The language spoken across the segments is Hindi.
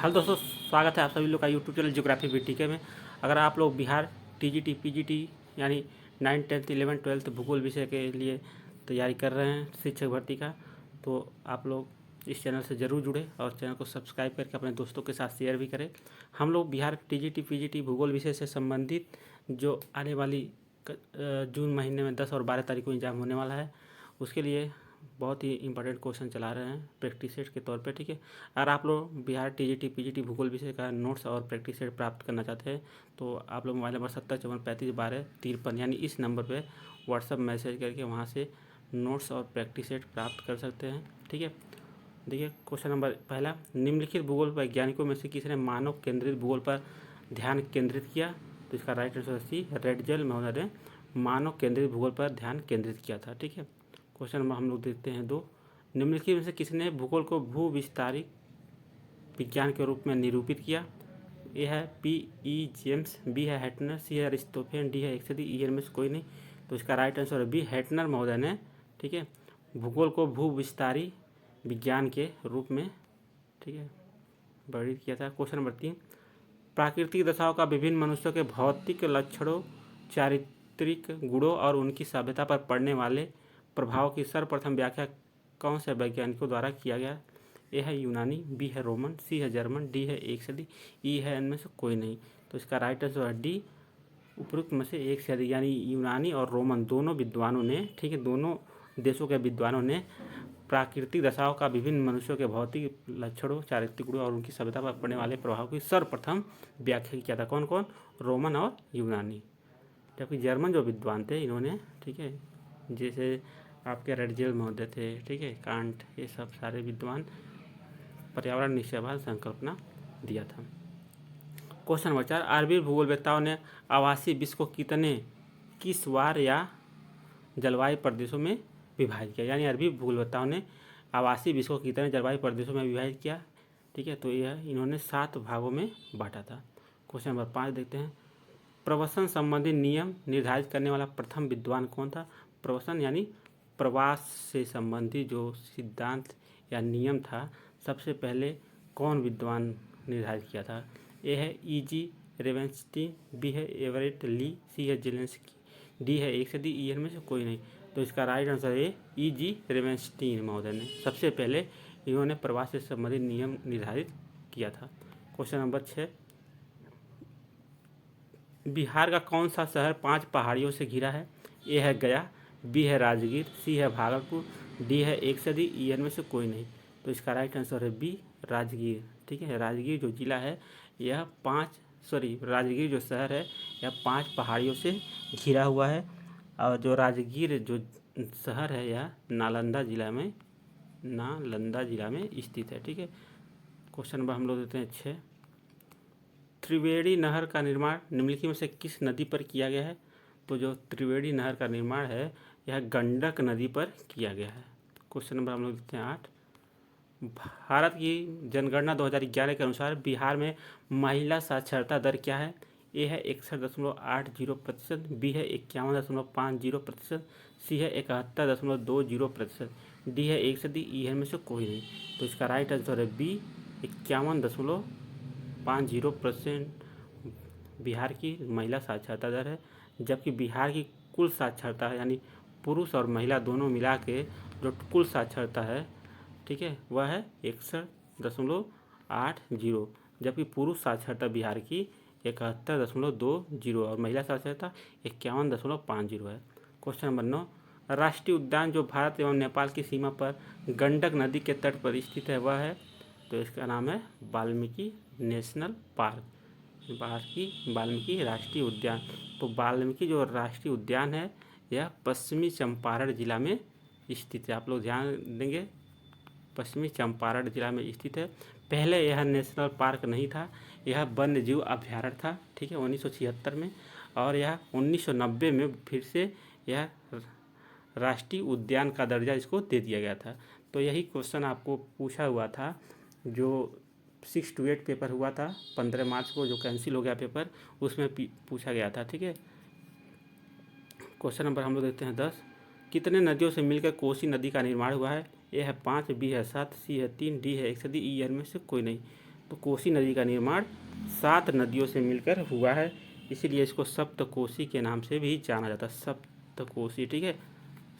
हेलो दोस्तों, स्वागत है आप सभी लोग का यूट्यूब चैनल ज्योग्राफी बीटीके में। अगर आप लोग बिहार टीजीटी पीजीटी यानी 9th 10th 11th 12th भूगोल विषय के लिए तैयारी कर रहे हैं शिक्षक भर्ती का, तो आप लोग इस चैनल से ज़रूर जुड़े और चैनल को सब्सक्राइब करके अपने दोस्तों के साथ शेयर भी करें। हम लोग बिहार टीजीटी पीजीटी भूगोल विषय से संबंधित जो आने वाली जून महीने में 10 और 12 तारीख को एग्जाम होने वाला है, उसके लिए बहुत ही इंपॉर्टेंट क्वेश्चन चला रहे हैं प्रैक्टिस सेट के तौर पे। ठीक है, अगर आप लोग बिहार टीजीटी पीजीटी भूगोल विषय का नोट्स और प्रैक्टिस सेट प्राप्त करना चाहते हैं तो आप लोग मोबाइल नंबर 7054351253 यानी इस नंबर पे व्हाट्सअप मैसेज करके वहाँ से नोट्स और प्रैक्टिस सेट प्राप्त कर सकते हैं। ठीक है, देखिए क्वेश्चन नंबर पहला, निम्नलिखित भूगोल वैज्ञानिकों में से किसने मानव केंद्रित भूगोल पर ध्यान केंद्रित किया? तो इसका राइट आंसर सी, रेडजेल महोदय ने मानव केंद्रित भूगोल पर ध्यान केंद्रित किया था। ठीक है, क्वेश्चन नंबर हम लोग देखते हैं 2, निम्नलिखित में से किसने भूगोल को भू विस्तारित विज्ञान के रूप में निरूपित किया? ए है P.E. जेम्स, बी है हैटनर, सी है अरिस्तोफेन, डी है एक्सदी, ई में से कोई नहीं। तो इसका राइट आंसर है बी, हैटनर महोदय ने, ठीक है, भूगोल को भू विस्तारी विज्ञान के रूप में, ठीक है, वर्णित किया था। क्वेश्चन नंबर 3, प्राकृतिक दशाओं का विभिन्न मनुष्यों के भौतिक लक्षणों, चारित्रिक गुणों और उनकी सभ्यता पर पड़ने वाले प्रभाव की सर्वप्रथम व्याख्या कौन से वैज्ञानिकों द्वारा किया गया? ए है यूनानी, बी है रोमन, सी है जर्मन, डी है एक सदी, ई है इनमें से कोई नहीं। तो इसका राइट आंसर है डी, उपरोक्त में से एक सदी, यानी यूनानी और रोमन दोनों विद्वानों ने, ठीक है, दोनों देशों के विद्वानों ने प्राकृतिक दशाओं का विभिन्न मनुष्यों के भौतिक लक्षणों, चारित्रिक गुणों और उनकी सभ्यता पर पड़ने वाले प्रभाव की सर्वप्रथम व्याख्या किया था। कौन कौन? रोमन और यूनानी। जबकि जर्मन जो विद्वान थे इन्होंने, ठीक है, जैसे आपके रेडजेल महोदय थे, ठीक है, कांट, ये सब सारे विद्वान पर्यावरण निश्चयवाद संकल्पना दिया था। क्वेश्चन नंबर 4, अरबी भूगोलवेत्ताओं ने आवासीय विश्व को किस वार या जलवायु प्रदेशों में विभाजित किया? यानी अरबी भूगोलवेत्ताओं ने आवासीय विश्व को कितने जलवायु प्रदेशों में विभाजित किया? ठीक है, तो यह इन्होंने 7 भागों में बांटा था। क्वेश्चन नंबर 5 देखते हैं, प्रवसन संबंधी नियम निर्धारित करने वाला प्रथम विद्वान कौन था? प्रवसन यानी प्रवास से संबंधी जो सिद्धांत या नियम था, सबसे पहले कौन विद्वान निर्धारित किया था? ए है E.G. रेवेंस्टीन, बी है एवरेट ली, सी है जेलेंस्की, डी है एक सदी, ई में से कोई नहीं। तो इसका राइट आंसर है E.G. रेवेंस्टीन महोदय ने सबसे पहले इन्होंने प्रवास से संबंधित नियम निर्धारित किया था। क्वेश्चन नंबर 6, बिहार का कौन सा शहर 5 पहाड़ियों से घिरा है? ए है गया, बी है राजगीर, सी है भागलपुर, डी है एक सदी, ई में से कोई नहीं। तो इसका राइट आंसर है बी, राजगीर। ठीक है, राजगीर जो जिला है यह राजगीर जो शहर है यह 5 पहाड़ियों से घिरा हुआ है, और जो राजगीर जो शहर है यह नालंदा जिला में स्थित है। ठीक है, क्वेश्चन नंबर हम लोग देते हैं 6, त्रिवेणी नहर का निर्माण निम्नलिखित में से किस नदी पर किया गया है? तो जो त्रिवेणी नहर का निर्माण है यह गंडक नदी पर किया गया है। क्वेश्चन नंबर हम लोग देखते हैं 8, भारत की जनगणना 2011 के अनुसार बिहार में महिला साक्षरता दर क्या है? ए है 61.80%, बी है 51.50%, सी है 71.20%, डी है एक सदी, ई है में से कोई नहीं। तो इसका राइट आंसर है बी, 51.50% बिहार की महिला साक्षरता दर है। जबकि बिहार की कुल साक्षरता है, यानी पुरुष और महिला दोनों मिला के जो कुल साक्षरता है, ठीक है, वह है 61.80, जबकि पुरुष साक्षरता बिहार की 71.20 और महिला साक्षरता 51.50 है। क्वेश्चन नंबर 9, राष्ट्रीय उद्यान जो भारत एवं नेपाल की सीमा पर गंडक नदी के तट पर स्थित है वह है? तो इसका नाम है वाल्मीकि नेशनल पार्क, वाल्मीकि राष्ट्रीय उद्यान। तो वाल्मीकि जो राष्ट्रीय उद्यान है यह पश्चिमी चंपारण जिला में स्थित है। आप लोग ध्यान देंगे, पश्चिमी चंपारण जिला में स्थित है। पहले यह नेशनल पार्क नहीं था, यह वन्य जीव अभ्यारण्य था। ठीक है, 1976 में, और यह 1990 में फिर से यह राष्ट्रीय उद्यान का दर्जा इसको दे दिया गया था। तो यही क्वेश्चन आपको पूछा हुआ था, जो 6 to 8 पेपर हुआ था 15 मार्च को, जो कैंसिल हो गया पेपर, उसमें पूछा गया था। ठीक है, क्वेश्चन नंबर हम लोग देखते हैं 10, कितने नदियों से मिलकर कोसी नदी का निर्माण हुआ है? ए है 5, बी है 7, सी है 3, डी है एक सदी, ई में से कोई नहीं। तो कोसी नदी का निर्माण 7 नदियों से मिलकर हुआ है, इसीलिए इसको सप्तकोसी के नाम से भी जाना जाता है। सप्तकोसी, ठीक है,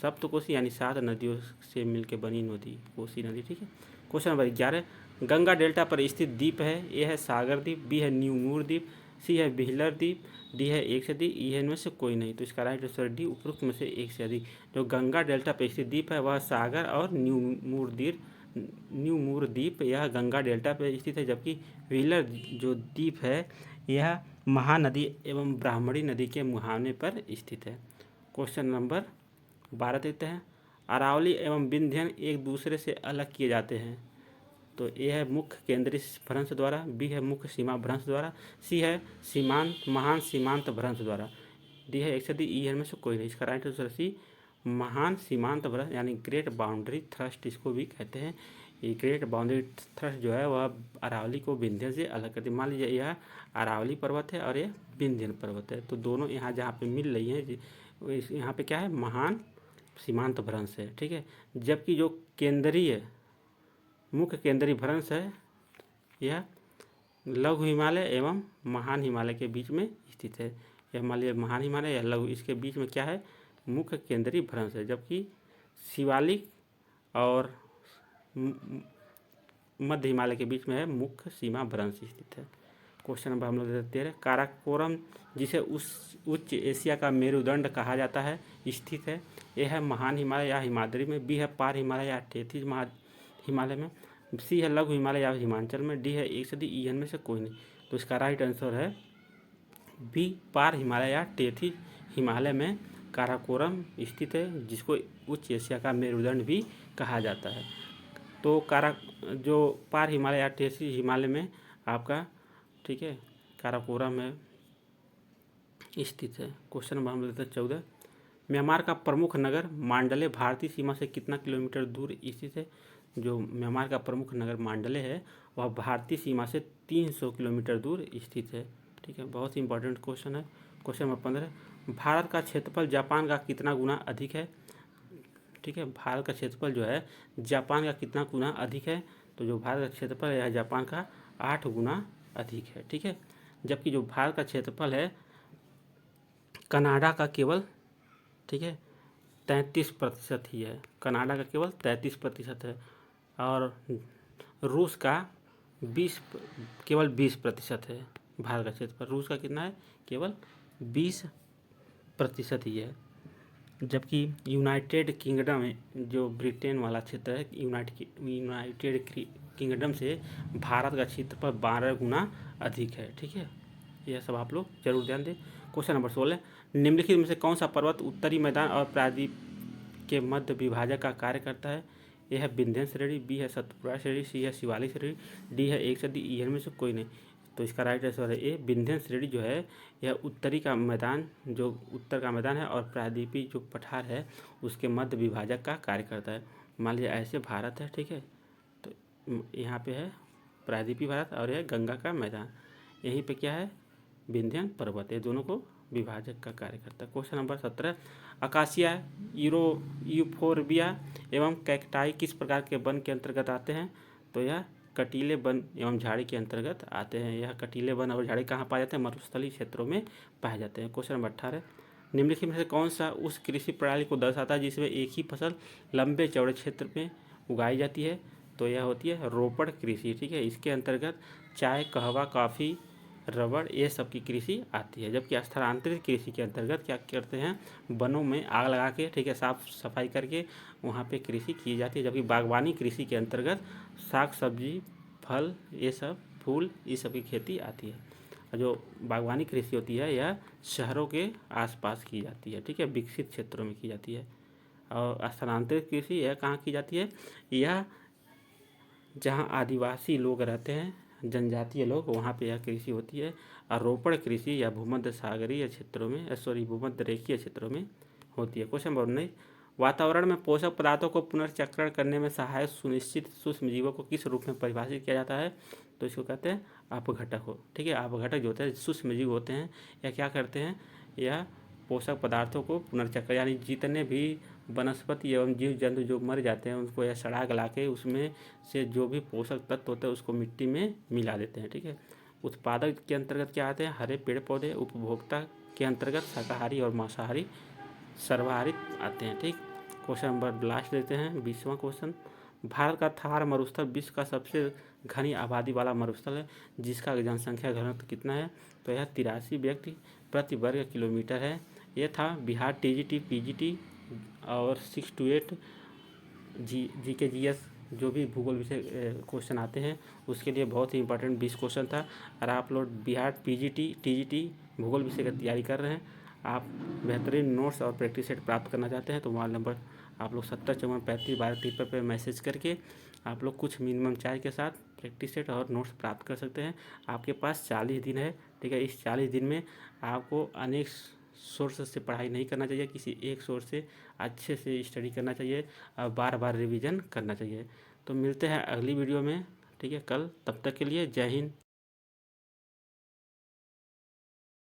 सप्तकोसी यानी 7 नदियों से मिलकर बनी नदी कोसी नदी, ठीक है। क्वेश्चन नंबर 11, गंगा डेल्टा पर स्थित द्वीप है। ए है सागर द्वीप, बी है न्यूमूर द्वीप, सी है व्हीलर द्वीप, डी है एक से अधिक, ई है इनमें से कोई नहीं। तो इसका राइट आंसर डी, उपरोक्त में से एक से अधिक। जो गंगा डेल्टा पर स्थित द्वीप है वह सागर और न्यूमूर द्वीप यह गंगा डेल्टा पर स्थित है, जबकि व्हीलर जो द्वीप है यह महानदी एवं ब्राह्मणी नदी के मुहाने पर स्थित है। क्वेश्चन नंबर 12 देखते हैं, अरावली एवं विंध्यन एक दूसरे से अलग किए जाते हैं। तो ए है मुख्य केंद्रीय भ्रंश द्वारा, बी है मुख्य सीमा भ्रंश द्वारा, सी है महान सीमांत भ्रंश द्वारा, डी है एक से अधिक, ई है इनमें से कोई नहीं। इसका राइट आंसर सी, महान सीमांत भ्रंश यानी ग्रेट बाउंड्री थ्रस्ट इसको भी कहते हैं। ये ग्रेट बाउंड्री थ्रस्ट जो है वह अरावली को विंध्यन से अलग करती है। मान लीजिए यह अरावली पर्वत है और ये विंध्यन पर्वत है, तो दोनों यहाँ जहाँ पे मिल रही हैं यहाँ पे क्या है, महान सीमांत भ्रंश है, ठीक है। जबकि जो केंद्रीय मुख्य केंद्रीय भ्रंश है यह लघु हिमालय एवं महान हिमालय के बीच में स्थित है। यह मान लीजिए महान हिमालय या लघु, इसके बीच में क्या है, मुख्य केंद्रीय भ्रंश है। जबकि शिवालिक और मध्य हिमालय के बीच में है मुख्य सीमा भ्रंश स्थित है। क्वेश्चन नंबर हम लोग देखते हैं, काराकोरम जिसे उच्च एशिया का मेरुदंड कहा जाता है स्थित है। ए है महान हिमालय या हिमाद्री में, बी है पार हिमालय या तेथिस हिमालय में, सी है लघु हिमालय या हिमाचल में, डी है एक से अधिक, ई में से कोई नहीं। तो इसका राइट आंसर है बी, पार हिमालय या तेथिस हिमालय में काराकोरम स्थित है, जिसको उच्च एशिया का मेरुदंड भी कहा जाता है। तो जो पार हिमालय या तेथिस हिमालय में आपका, ठीक है, काराकोरम है स्थित है। क्वेश्चन नंबर हम लेते हैं 14, म्यांमार का प्रमुख नगर मांडले भारतीय सीमा से कितना किलोमीटर दूर स्थित है। जो म्यांमार का प्रमुख नगर मांडले है वह भारतीय सीमा से 300 किलोमीटर दूर स्थित है, ठीक है। बहुत ही इंपॉर्टेंट क्वेश्चन है। क्वेश्चन नंबर 15, भारत का क्षेत्रफल जापान का कितना गुना अधिक है, ठीक है। भारत का क्षेत्रफल जो है जापान का कितना गुना अधिक है। तो जो भारत का क्षेत्रफल है यह जापान का 8 गुना अधिक है, ठीक है। जबकि जो भारत का क्षेत्रफल है कनाडा का केवल, ठीक है, 33% ही है। कनाडा का केवल 33% है और रूस का केवल 20% है। भारत का क्षेत्रफल रूस का कितना है, केवल 20% ही है। जबकि यूनाइटेड किंगडम जो ब्रिटेन वाला क्षेत्र है, यूनाइटेड किंगडम से भारत का क्षेत्रफल 12 गुना अधिक है, ठीक है। यह सब आप लोग जरूर ध्यान दें। क्वेश्चन नंबर 16, निम्नलिखित में से कौन सा पर्वत उत्तरी मैदान और प्रायद्वीप के मध्य विभाजक का कार्य करता है। यह है विंध्यन श्रेणी, बी है सतपुड़ा श्रेणी, सी है शिवालिक श्रेणी, डी है एक से अधिक, ई में से कोई नहीं। तो इसका राइट आंसर है ए, विंध्यन श्रेणी जो है यह उत्तरी का मैदान, जो उत्तर का मैदान है और प्रायद्वीपीय जो पठार है उसके मध्य विभाजक का कार्य करता है। मान लीजिए ऐसे भारत है, ठीक है, तो यहाँ पे है प्रायद्वीपीय भारत और यह गंगा का मैदान, यहीं पे क्या है, विंध्यन पर्वत, ये दोनों को विभाजक का कार्य करता है। क्वेश्चन नंबर 17, अकासिया, यूफोरबिया एवं कैक्टाई किस प्रकार के वन के अंतर्गत आते हैं। तो यह कटीले वन एवं झाड़ी के अंतर्गत आते हैं। यह कटीले वन और झाड़ी कहाँ पाए जाते हैं, मरुस्थलीय क्षेत्रों में पाए जाते हैं। क्वेश्चन नंबर 18, निम्नलिखित में से कौन सा उस कृषि प्रणाली को दर्शाता है जिसमें एक ही फसल लंबे चौड़े क्षेत्र में उगाई जाती है। तो यह होती है रोपड़ कृषि, ठीक है। इसके अंतर्गत चाय, कहवा, कॉफ़ी, रबड़ ये सब की कृषि आती है। जबकि स्थानांतरित कृषि के अंतर्गत क्या करते हैं, वनों में आग लगा के, ठीक है, साफ सफाई करके वहाँ पे कृषि की जाती है। जबकि बागवानी कृषि के अंतर्गत साग सब्जी, फल, ये सब फूल, ये सब की खेती आती है। जो बागवानी कृषि होती है यह शहरों के आसपास की जाती है, ठीक है, विकसित क्षेत्रों में की जाती है। और स्थानांतरित कृषि यह कहाँ की जाती है, यह जहाँ आदिवासी लोग रहते हैं, जनजातीय लोग, वहाँ पे यह कृषि होती है। और रोपड़ कृषि या भूमध्य सागरीय क्षेत्रों में, भूमध्य रेखीय क्षेत्रों में होती है। क्वेश्चन नंबर 19, वातावरण में पोषक पदार्थों को पुनर्चक्रण करने में सहायक सुनिश्चित सूक्ष्म जीवों को किस रूप में परिभाषित किया जाता है। तो इसको कहते हैं अपघटक हो, ठीक है। अपघटक जो होते हैं सूक्ष्म जीव होते हैं, या क्या करते हैं, यह पोषक पदार्थों को पुनर्चक्र, यानी जितने भी वनस्पति एवं जीव जंतु जो मर जाते हैं उनको यह सड़ा गला के उसमें से जो भी पोषक तत्व होते हैं उसको मिट्टी में मिला देते हैं। ठीक है। उत्पादक के अंतर्गत क्या आते हैं? हरे पेड़ पौधे। उपभोक्ता के अंतर्गत शाकाहारी और मांसाहारी सर्वाहारी आते हैं। ठीक। क्वेश्चन नंबर लास्ट देते हैं 20वां क्वेश्चन। भारत का थार मरुस्थल विश्व का सबसे घनी आबादी वाला मरुस्थल है, जिसका जनसंख्या घनत्व कितना है? तो यह 83 व्यक्ति प्रति वर्ग किलोमीटर है। ये था बिहार टीजीटी पीजीटी और 6 to 8 जीके जीएस जो भी भूगोल विषय क्वेश्चन आते हैं उसके लिए बहुत ही इंपॉर्टेंट 20 क्वेश्चन था। और आप लोग बिहार पीजीटी टीजीटी भूगोल विषय की तैयारी कर रहे हैं, आप बेहतरीन नोट्स और प्रैक्टिस सेट प्राप्त करना चाहते हैं तो मोबाइल नंबर आप लोग 7054351253 पर मैसेज करके आप लोग कुछ मिनिमम चार्ज के साथ प्रैक्टिस सेट और नोट्स प्राप्त कर सकते हैं। आपके पास 40 दिन है। ठीक है। इस 40 दिन में आपको अनेक सोर्स से पढ़ाई नहीं करना चाहिए, किसी एक सोर्स से अच्छे से स्टडी करना चाहिए और बार बार रिवीजन करना चाहिए। तो मिलते हैं अगली वीडियो में। ठीक है कल, तब तक के लिए जय हिंद।